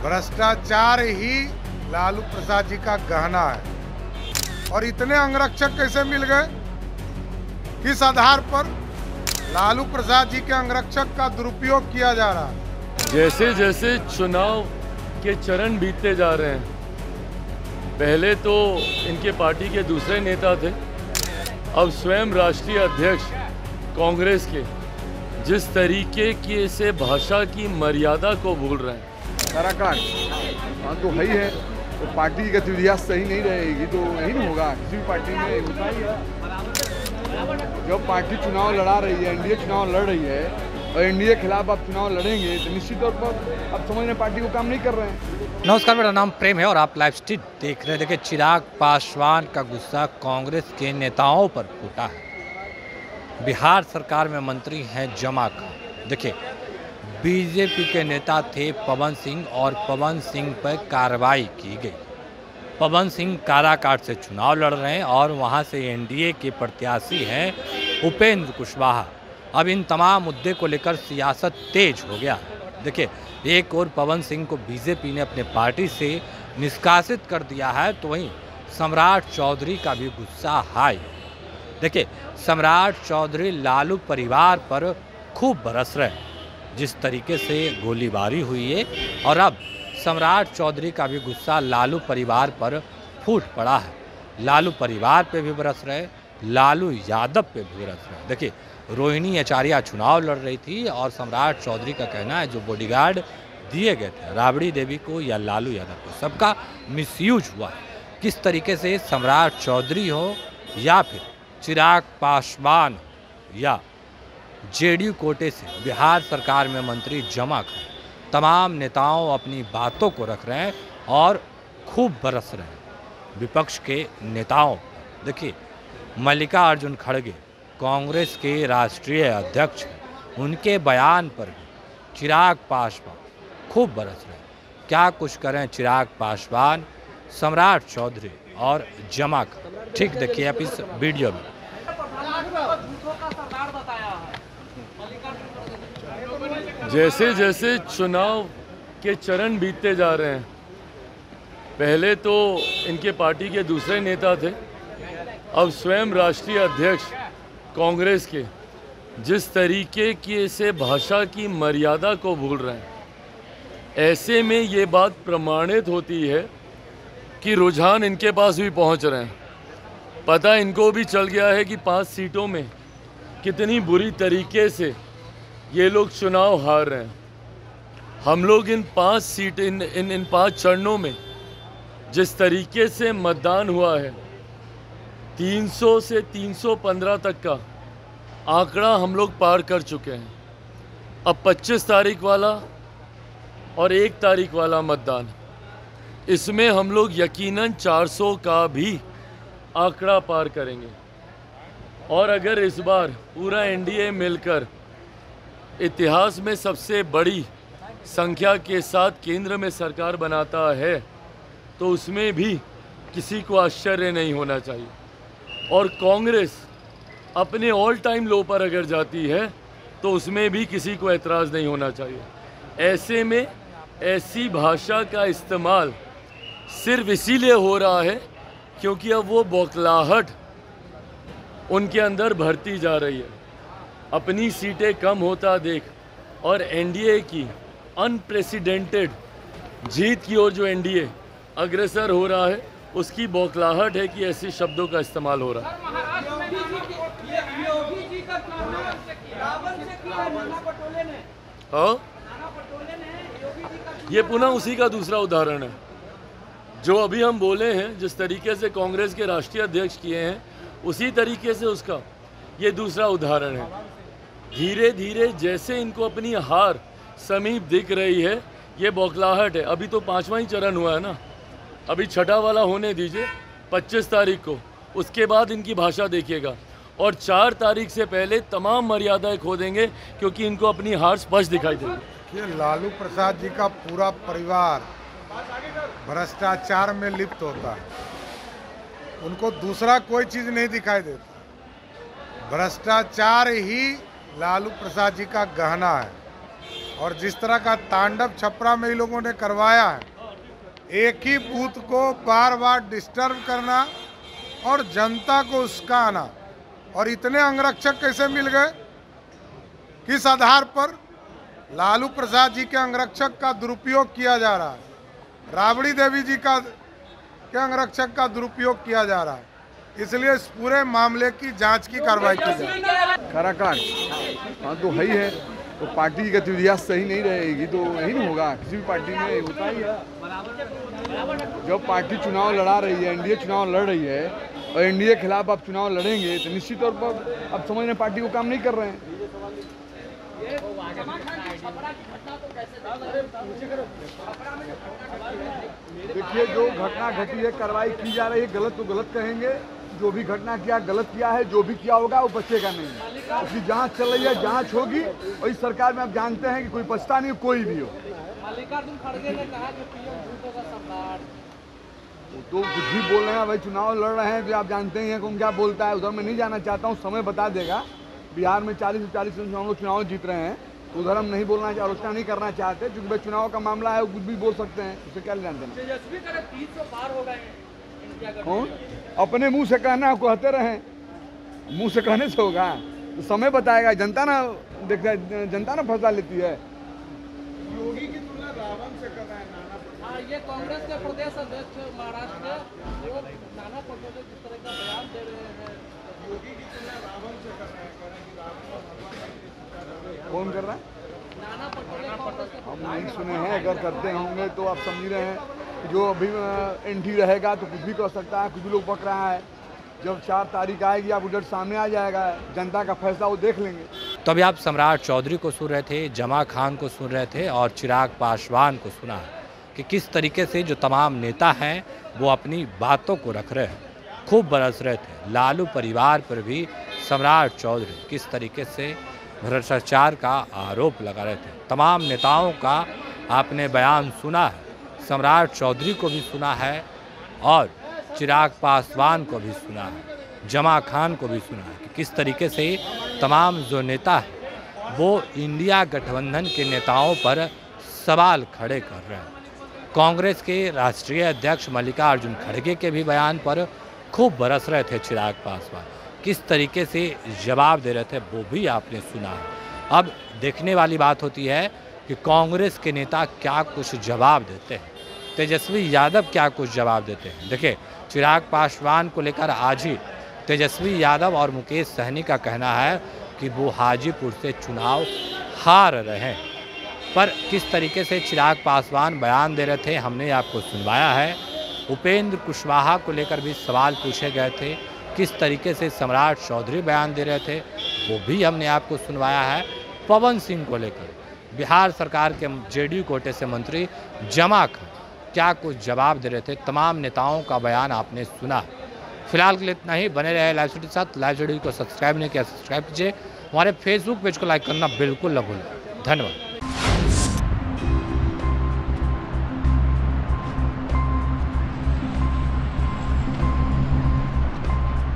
भ्रष्टाचार ही लालू प्रसाद जी का गहना है। और इतने अंगरक्षक कैसे मिल गए? किस आधार पर लालू प्रसाद जी के अंगरक्षक का दुरुपयोग किया जा रहा है? जैसे जैसे चुनाव के चरण बीतते जा रहे हैं, पहले तो इनके पार्टी के दूसरे नेता थे, अब स्वयं राष्ट्रीय अध्यक्ष कांग्रेस के जिस तरीके की से भाषा की मर्यादा को भूल रहे हैं। काराकाट तो है ही है, तो पार्टी की गतिविधियाँ सही नहीं रहेगी तो यही नहीं होगा। किसी भी पार्टी में होता ही है। जब पार्टी चुनाव लड़ा रही है, एनडीए चुनाव लड़ रही है और एनडीए के खिलाफ आप चुनाव लड़ेंगे तो निश्चित तौर पर आप समझ रहे पार्टी को काम नहीं कर रहे हैं। नमस्कार, मेरा नाम प्रेम है और आप लाइव स्ट्रीट देख रहे हैं। देखिए, चिराग पासवान का गुस्सा कांग्रेस के नेताओं पर फूटा है। बिहार सरकार में मंत्री हैं जमा खान। देखिए, बीजेपी के नेता थे पवन सिंह और पवन सिंह पर कार्रवाई की गई। पवन सिंह काराकाट से चुनाव लड़ रहे हैं और वहां से एनडीए के प्रत्याशी हैं उपेंद्र कुशवाहा। अब इन तमाम मुद्दे को लेकर सियासत तेज हो गया है। देखिए, एक और पवन सिंह को बीजेपी ने अपने पार्टी से निष्कासित कर दिया है, तो वहीं सम्राट चौधरी का भी गुस्सा हाई। देखिए, सम्राट चौधरी लालू परिवार पर खूब बरस रहे हैं। जिस तरीके से गोलीबारी हुई है और अब सम्राट चौधरी का भी गुस्सा लालू परिवार पर फूट पड़ा है। लालू परिवार पे भी बरस रहे, लालू यादव पे भी बरस रहे। देखिए, रोहिणी आचार्य चुनाव लड़ रही थी और सम्राट चौधरी का कहना है जो बॉडीगार्ड दिए गए थे राबड़ी देवी को या लालू यादव को, सबका मिसयूज हुआ है। किस तरीके से सम्राट चौधरी हो या फिर चिराग पासवान या जेडीयू कोटे से बिहार सरकार में मंत्री जमा खान, तमाम नेताओं अपनी बातों को रख रहे हैं और खूब बरस रहे हैं विपक्ष के नेताओं। देखिए, मल्लिकार्जुन खड़गे कांग्रेस के राष्ट्रीय अध्यक्ष हैं, उनके बयान पर भी चिराग पासवान खूब बरस रहे हैं। क्या कुछ करें चिराग पासवान, सम्राट चौधरी और जमा खान, ठीक देखिए आप इस वीडियो में। जैसे जैसे चुनाव के चरण बीतते जा रहे हैं, पहले तो इनके पार्टी के दूसरे नेता थे, अब स्वयं राष्ट्रीय अध्यक्ष कांग्रेस के जिस तरीके की से भाषा की मर्यादा को भूल रहे हैं, ऐसे में ये बात प्रमाणित होती है कि रुझान इनके पास भी पहुंच रहे हैं। पता इनको भी चल गया है कि 5 सीटों में कितनी बुरी तरीके से ये लोग चुनाव हार रहे हैं। हम लोग इन 5 चरणों में जिस तरीके से मतदान हुआ है, 300 से 315 तक का आंकड़ा हम लोग पार कर चुके हैं। अब 25 तारीख वाला और 1 तारीख वाला मतदान, इसमें हम लोग यकीनन 400 का भी आंकड़ा पार करेंगे। और अगर इस बार पूरा एनडीए मिलकर इतिहास में सबसे बड़ी संख्या के साथ केंद्र में सरकार बनाता है, तो उसमें भी किसी को आश्चर्य नहीं होना चाहिए। और कांग्रेस अपने ऑल टाइम लो पर अगर जाती है तो उसमें भी किसी को एतराज़ नहीं होना चाहिए। ऐसे में ऐसी भाषा का इस्तेमाल सिर्फ इसीलिए हो रहा है क्योंकि अब वो बौखलाहट उनके अंदर भरती जा रही है। अपनी सीटें कम होता देख और एनडीए की अनप्रेसिडेंटेड जीत की ओर जो एनडीए अग्रसर हो रहा है, उसकी बौखलाहट है कि ऐसे शब्दों का इस्तेमाल हो रहा है। हाँ, ये पुनः उसी का दूसरा उदाहरण है। जो अभी हम बोले हैं, जिस तरीके से कांग्रेस के राष्ट्रीय अध्यक्ष किए हैं, उसी तरीके से उसका ये दूसरा उदाहरण है। धीरे धीरे जैसे इनको अपनी हार समीप दिख रही है, ये बौखलाहट है। अभी तो 5वां ही चरण हुआ है ना, अभी 6ठा वाला होने दीजिए 25 तारीख को, उसके बाद इनकी भाषा देखिएगा। और 4 तारीख से पहले तमाम मर्यादाएं खो देंगे क्योंकि इनको अपनी हार स्पष्ट दिखाई देगी। ये लालू प्रसाद जी का पूरा परिवार भ्रष्टाचार में लिप्त होता है, उनको दूसरा कोई चीज़ नहीं दिखाई देता। भ्रष्टाचार ही लालू प्रसाद जी का गहना है। और जिस तरह का तांडव छपरा में ही लोगों ने करवाया है, एक ही बूथ को बार बार डिस्टर्ब करना और जनता को उस्काना, और इतने अंगरक्षक कैसे मिल गए, किस आधार पर लालू प्रसाद जी के अंगरक्षक का दुरुपयोग किया जा रहा है, राबड़ी देवी जी के अंगरक्षक का दुरुपयोग किया जा रहा है। इसलिए इस पूरे मामले की जांच की कार्रवाई की जाए। काराकाट हाँ तो है ही है, तो पार्टी की गतिविधियाँ सही नहीं रहेगी तो यही नहीं होगा, किसी भी पार्टी में होता ही है। जब पार्टी चुनाव लड़ा रही है, एनडीए चुनाव लड़ रही है और एनडीए के खिलाफ आप चुनाव लड़ेंगे तो निश्चित तौर पर आप समझ रहे पार्टी को काम नहीं कर रहे हैं। देखिए जो घटना घटी है, कार्रवाई की जा रही है, गलत तो गलत कहेंगे, जो भी घटना किया गलत किया है, जो भी किया होगा वो बचेगा नहीं। उसकी जांच चल रही है, जांच होगी और इस सरकार में आप जानते हैं कि कोई बचता नहीं, कोई भी हो। मल्लिकार्जुन खड़गे ने कहा कि पीएम झूठों का सम्राट, तो कुछ भी बोल रहे हैं भाई, चुनाव लड़ रहे हैं तो आप जानते ही हैं कौन क्या बोलता है। उधर मैं नहीं जाना चाहता हूँ, समय बता देगा। बिहार में 40 से 40 हम लोग चुनाव जीत रहे हैं, तो उधर हम नहीं बोलना, आलोचना नहीं करना चाहते, क्योंकि भाई चुनाव का मामला है, वो कुछ भी बोल सकते हैं, उसे क्या लेना देना। तेजस्वी करे 300 पार हो गए इंडिया का। कौन अपने मुंह से कहना कहते रहे, मुंह से कहने से होगा, तो समय बताएगा। जनता ना देखता है, जनता ना फंसा लेती है। योगी की तुलना रावण से कर रहा है नाना। हाँ, ये कांग्रेस के प्रदेश अध्यक्ष महाराष्ट्र के, वो नाना पटोले जिस तरह का बयान दे रहे हैं, योगी की तुलना रावण से कर रहे हैं, कह रहे हैं कि रावण कौन कर रहा है? नाना पटोले कांग्रेस के हम नहीं सुने हैं, अगर करते होंगे तो आप समझ रहे हैं कि जो अभी एनडी रहेगा तो कुछ भी कर सकता है, कुछ भी लोग बक रहा है। जब 4 तारीख आएगी आप उधर सामने आ जाएगा, जनता का फैसला वो देख लेंगे। तो अभी आप सम्राट चौधरी को सुन रहे थे, जमा खान को सुन रहे थे और चिराग पासवान को सुना है कि किस तरीके से जो तमाम नेता हैं वो अपनी बातों को रख रहे हैं, खूब बरस रहे थे। लालू परिवार पर भी सम्राट चौधरी किस तरीके से भ्रष्टाचार का आरोप लगा रहे थे। तमाम नेताओं का आपने बयान सुना है, सम्राट चौधरी को भी सुना है और चिराग पासवान को भी सुना है, जमा खान को भी सुना है कि किस तरीके से तमाम जो नेता हैं वो इंडिया गठबंधन के नेताओं पर सवाल खड़े कर रहे हैं। कांग्रेस के राष्ट्रीय अध्यक्ष मल्लिकार्जुन खड़गे के भी बयान पर खूब बरस रहे थे चिराग पासवान, किस तरीके से जवाब दे रहे थे वो भी आपने सुना है। अब देखने वाली बात होती है कि कांग्रेस के नेता क्या कुछ जवाब देते हैं, तेजस्वी यादव क्या कुछ जवाब देते हैं। देखिए चिराग पासवान को लेकर आज ही तेजस्वी यादव और मुकेश सहनी का कहना है कि वो हाजीपुर से चुनाव हार रहे हैं, पर किस तरीके से चिराग पासवान बयान दे रहे थे हमने आपको सुनवाया है। उपेंद्र कुशवाहा को लेकर भी सवाल पूछे गए थे, किस तरीके से सम्राट चौधरी बयान दे रहे थे वो भी हमने आपको सुनवाया है। पवन सिंह को लेकर बिहार सरकार के जेडीयू कोटे से मंत्री जमा खान क्या कुछ जवाब दे रहे थे, तमाम नेताओं का बयान आपने सुना। फिलहाल के लिए इतना ही, बने रहे लाइव स्टूडियो के साथ। लाइव स्टूडियो को सब्सक्राइब नहीं किया सब्सक्राइब कीजिए, हमारे फेसबुक पेज को लाइक करना बिल्कुल न भूलें। धन्यवाद।